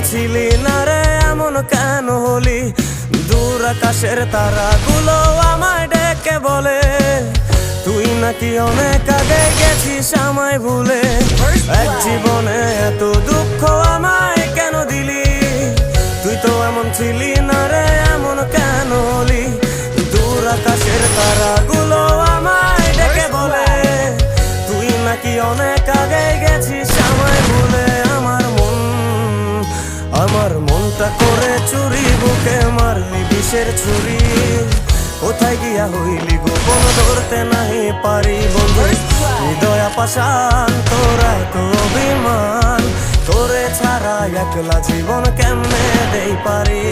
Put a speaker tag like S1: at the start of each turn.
S1: ছিলি না রে এমন কেন হলি? দূর আকাশের তারাগুলো আমায় ডেকে বলে তুই নাকি অনেক আগে গেছিস আমায় ভুলে। এক জীবনে এত দুঃখ আমায় কেন দিলি? তুই তো এমন ছিলি না রে এমন কেন হলি? দূর আকাশের তারাগুলো আমায় ডেকে বলে তুই নাকি অনেক আগে গেছিস আমায় ভুলে। আমার মনটা করে চুরি, বুকে মারলি বিষের ছুরি। কোথায় গিয়া হইলি গোপন ধরতে নাহি পারি বন্ধু। হৃদয় পাষাণ তোরা তো অভিমান, তোরে ছাড়া একলা জীবন কেমনে দেই পারি।